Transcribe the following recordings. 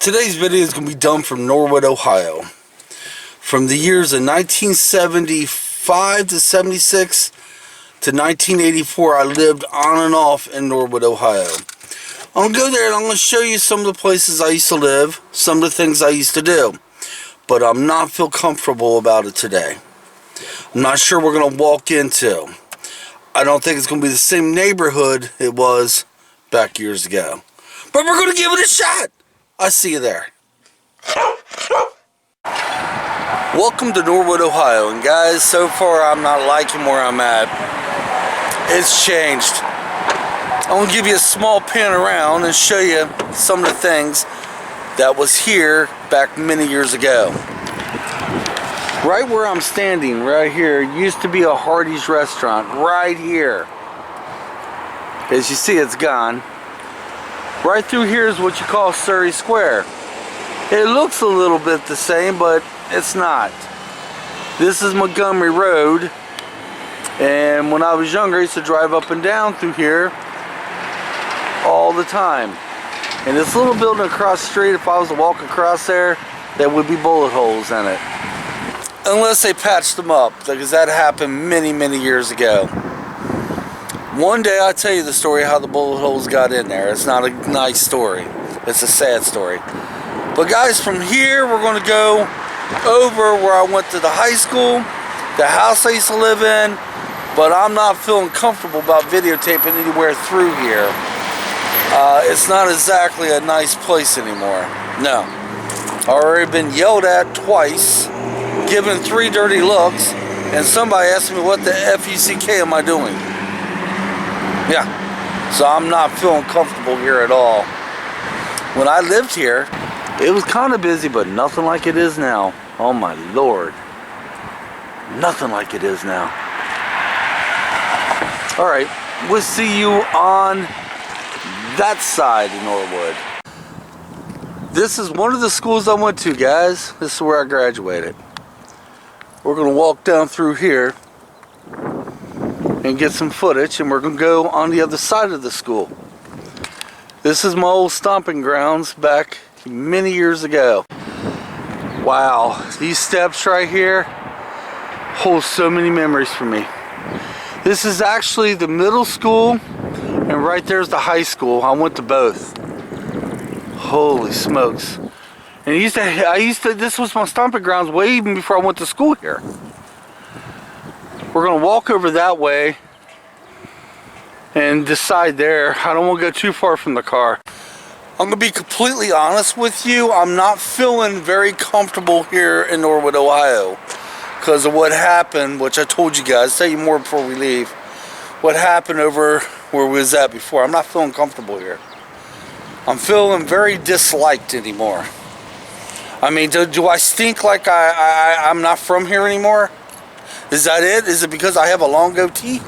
Today's video is going to be done from Norwood, Ohio. From the years of 1975 to 76 to 1984, I lived on and off in Norwood, Ohio. I'm going to go there and I'm going to show you some of the places I used to live, some of the things I used to do. But I'm not feel comfortable about it today. I'm not sure we're going to walk into. I don't think it's going to be the same neighborhood it was back years ago. But we're going to give it a shot. I'll see you there. Welcome to Norwood, Ohio. And guys, so far I'm not liking where I'm at. It's changed. I'm going to give you a small pan around and show you some of the things that was here back many years ago. Right where I'm standing, right here, used to be a Hardee's restaurant. Right here. As you see, it's gone. Right through here is what you call Surrey Square. It looks a little bit the same, but it's not. This is Montgomery Road. And when I was younger, I used to drive up and down through here all the time. And this little building across the street, if I was to walk across there, there would be bullet holes in it. Unless they patched them up, because that happened many, many years ago. One day I'll tell you the story how the bullet holes got in there. It's not a nice story. It's a sad story. But guys, from here we're going to go over where I went to the high school, the house I used to live in, but I'm not feeling comfortable about videotaping anywhere through here. It's not exactly a nice place anymore. No. I've already been yelled at twice, given 3 dirty looks, and somebody asked me what the F-U-C-K am I doing? Yeah, so I'm not feeling comfortable here at all. When I lived here, it was kind of busy, but nothing like it is now. Oh my Lord. Nothing like it is now. Alright, we'll see you on that side of Norwood. This is one of the schools I went to, guys. This is where I graduated. We're going to walk down through here and get some footage, and we're going to go on the other side of the school. This is my old stomping grounds back many years ago. Wow, these steps right here hold so many memories for me. This is actually the middle school, and right there's the high school. I went to both. Holy smokes. And this was my stomping grounds way even before I went to school here. We're going to walk over that way and decide there. I don't want to go too far from the car. I'm going to be completely honest with you. I'm not feeling very comfortable here in Norwood, Ohio, because of what happened, which I told you guys. I'll tell you more before we leave. What happened over where we was at before. I'm not feeling comfortable here. I'm feeling very disliked anymore. I mean, do I stink like I'm not from here anymore? Is that it? Is it because I have a long goatee?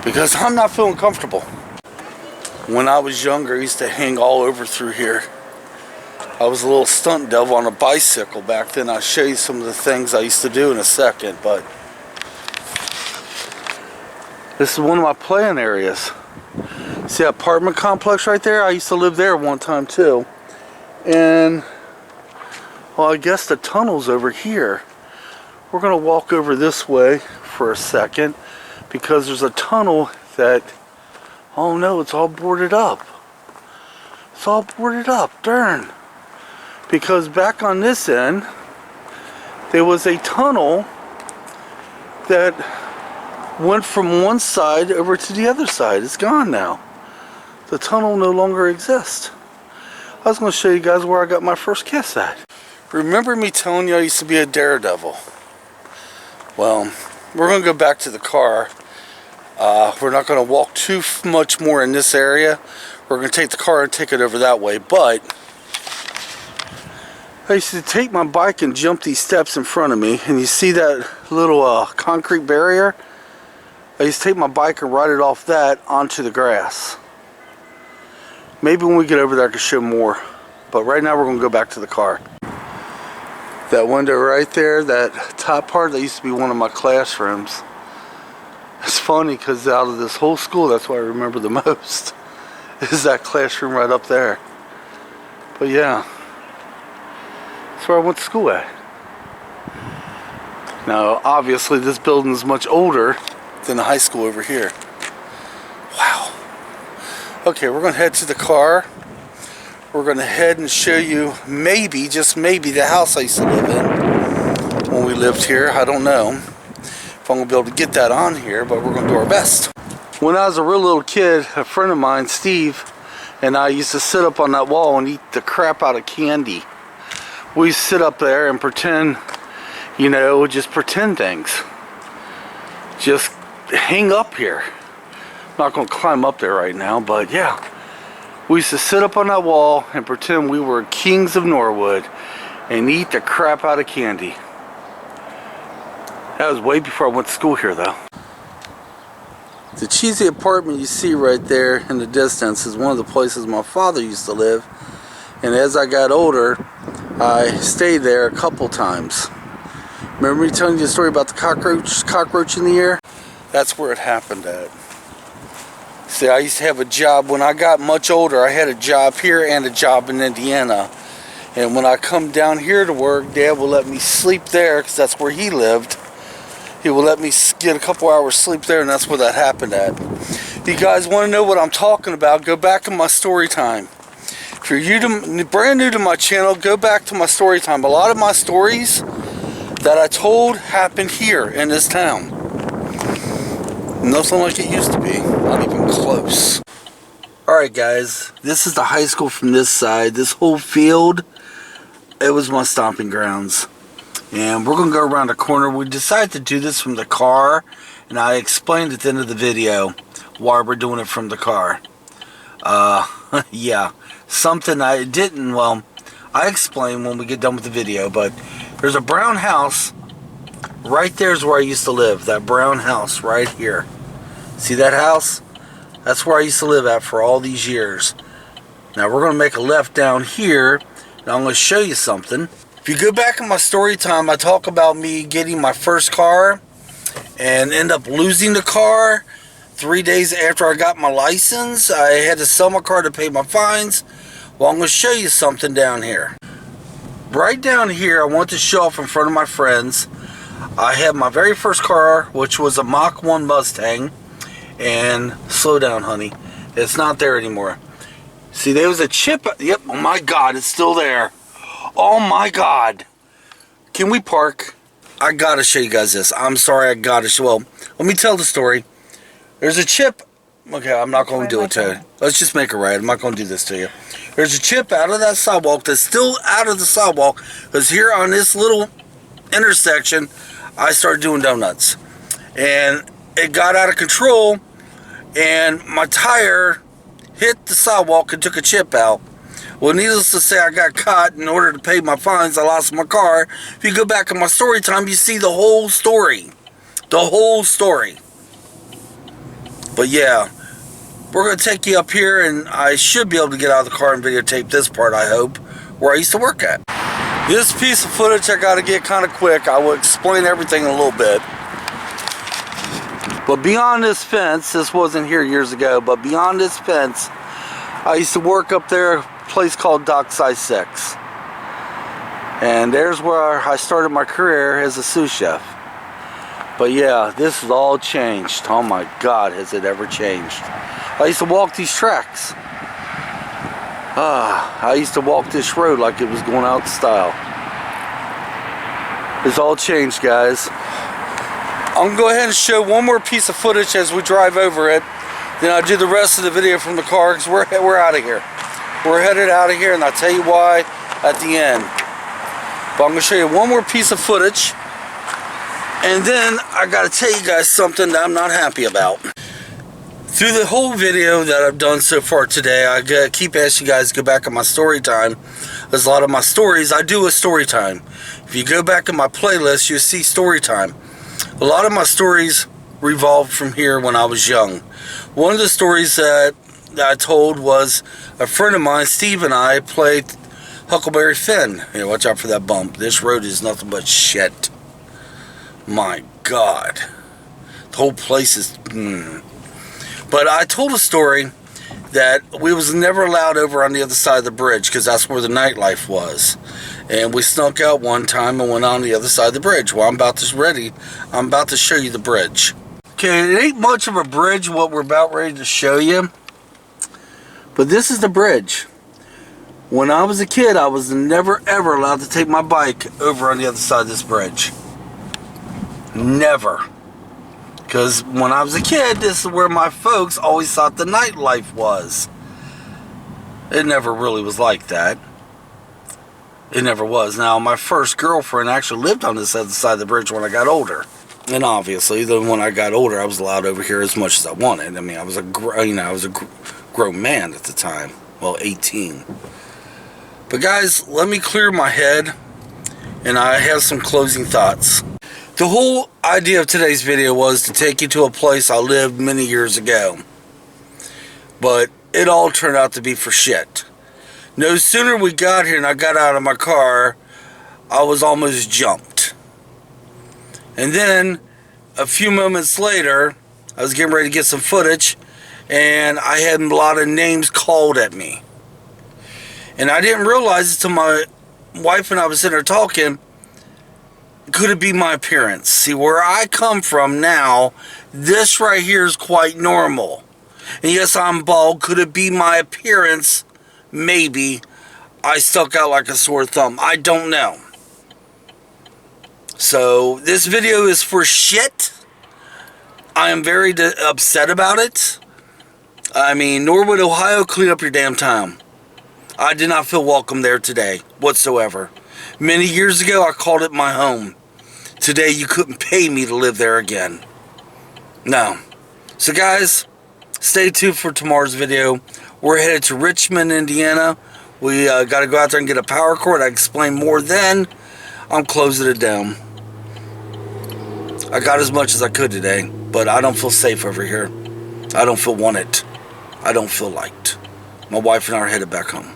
Because I'm not feeling comfortable. When I was younger, I used to hang all over through here. I was a little stunt devil on a bicycle back then. I'll show you some of the things I used to do in a second, but this is one of my playing areas. See that apartment complex right there? I used to live there one time too. And, well, I guess the tunnel's over here. We're going to walk over this way for a second because there's a tunnel that, oh no, it's all boarded up. It's all boarded up, darn. Because back on this end, there was a tunnel that went from one side over to the other side. It's gone now. The tunnel no longer exists. I was going to show you guys where I got my first kiss at. Remember me telling you I used to be a daredevil? Well, we're going to go back to the car. We're not going to walk too much more in this area. We're going to take the car and take it over that way. But I used to take my bike and jump these steps in front of me. And you see that little concrete barrier? I used to take my bike and ride it off that onto the grass. Maybe when we get over there I can show more. But right now we're going to go back to the car. That window right there, that top part, that used to be one of my classrooms. It's funny because out of this whole school, that's what I remember the most. Is that classroom right up there. But yeah, that's where I went to school at. Now, obviously, this building is much older than the high school over here. Wow. Okay, we're going to head to the car. We're going to head and show you maybe, just maybe, the house I used to live in when we lived here. I don't know if I'm going to be able to get that on here, but we're going to do our best. When I was a real little kid, a friend of mine, Steve, and I used to sit up on that wall and eat the crap out of candy. We used to sit up there and pretend, you know, just pretend things. Just hang up here. I'm not going to climb up there right now, but yeah. We used to sit up on that wall and pretend we were kings of Norwood and eat the crap out of candy. That was way before I went to school here, though. The cheesy apartment you see right there in the distance is one of the places my father used to live. And as I got older, I stayed there a couple times. Remember me telling you the story about the cockroach in the air? That's where it happened at. See, I used to have a job. When I got much older, I had a job here and a job in Indiana. And when I come down here to work, Dad will let me sleep there because that's where he lived. He will let me get a couple hours sleep there, and that's where that happened at. If you guys want to know what I'm talking about, go back to my story time. If you're brand new to my channel, go back to my story time. A lot of my stories that I told happened here in this town. Nothing like it used to be. Not even close. Alright guys, this is the high school from this side. This whole field, it was my stomping grounds. And we're going to go around the corner. We decided to do this from the car, and I explained at the end of the video why we're doing it from the car. Yeah, something I didn't, well, I explain when we get done with the video, but there's a brown house right there is where I used to live. That brown house right here. See that house? That's where I used to live at for all these years. Now we're going to make a left down here, and I'm going to show you something. If you go back in my story time, I talk about me getting my first car and end up losing the car 3 days after I got my license. I had to sell my car to pay my fines. Well, I'm going to show you something down here. Right down here, I want to show off in front of my friends. I had my very first car, which was a Mach 1 Mustang. And slow down, honey. It's not there anymore. See, there was a chip. Yep, oh my God, it's still there. Oh my God. Can we park? I gotta show you guys this. I'm sorry, I gotta show. Well, let me tell the story. There's a chip. Okay, I'm not going to do it to you. Let's just make it right. I'm not going to do this to you. There's a chip out of that sidewalk that's still out of the sidewalk. Because here on this little intersection, I started doing donuts. And it got out of control. And my tire hit the sidewalk and took a chip out. Well, needless to say, I got caught. In order to pay my fines, I lost my car. If you go back in my story time, you see the whole story. The whole story. But yeah, we're going to take you up here, and I should be able to get out of the car and videotape this part, I hope, where I used to work at. This piece of footage I got to get kind of quick. I will explain everything in a little bit. But beyond this fence, this wasn't here years ago, but beyond this fence, I used to work up there, a place called Dockside 6. And there's where I started my career as a sous chef. But yeah, this has all changed. Oh my God, has it ever changed. I used to walk these tracks. I used to walk this road like it was going out of style. It's all changed, guys. I'm going to go ahead and show one more piece of footage as we drive over it. Then I'll do the rest of the video from the car because we're out of here. We're headed out of here, and I'll tell you why at the end. But I'm going to show you one more piece of footage. And then I got to tell you guys something that I'm not happy about. Through the whole video that I've done so far today, I keep asking you guys to go back on my story time. There's a lot of my stories. I do a story time. If you go back in my playlist, you'll see story time. A lot of my stories revolved from here when I was young. One of the stories that I told was a friend of mine, Steve, and I played Huckleberry Finn. Hey, watch out for that bump. This road is nothing but shit. My God. The whole place is... But I told a story that we was never allowed over on the other side of the bridge because that's where the nightlife was. And we snuck out one time and went on the other side of the bridge. Well, I'm about to show you the bridge. Okay, it ain't much of a bridge what we're about ready to show you, but this is the bridge. When I was a kid, I was never ever allowed to take my bike over on the other side of this bridge. Never. Because when I was a kid, this is where my folks always thought the nightlife was. It never really was like that. It never was. Now, my first girlfriend actually lived on this other side of the bridge when I got older. And obviously, then when I got older, I was allowed over here as much as I wanted. I mean, I was a grown man at the time. Well, 18. But guys, let me clear my head, and I have some closing thoughts. The whole idea of today's video was to take you to a place I lived many years ago. But it all turned out to be for shit. No sooner we got here and I got out of my car, I was almost jumped. And then, a few moments later, I was getting ready to get some footage, and I had a lot of names called at me. And I didn't realize it until my wife and I was sitting there talking, could it be my appearance? See, where I come from now, this right here is quite normal. And yes, I'm bald. Could it be my appearance? Maybe. I stuck out like a sore thumb. I don't know. So, this video is for shit. I am very upset about it. I mean, Norwood, Ohio, clean up your damn town. I did not feel welcome there today, whatsoever. Many years ago, I called it my home. Today, you couldn't pay me to live there again. No. So, guys, stay tuned for tomorrow's video. We're headed to Richmond, Indiana. We got to go out there and get a power cord. I explain more then. I'm closing it down. I got as much as I could today, but I don't feel safe over here. I don't feel wanted. I don't feel liked. My wife and I are headed back home.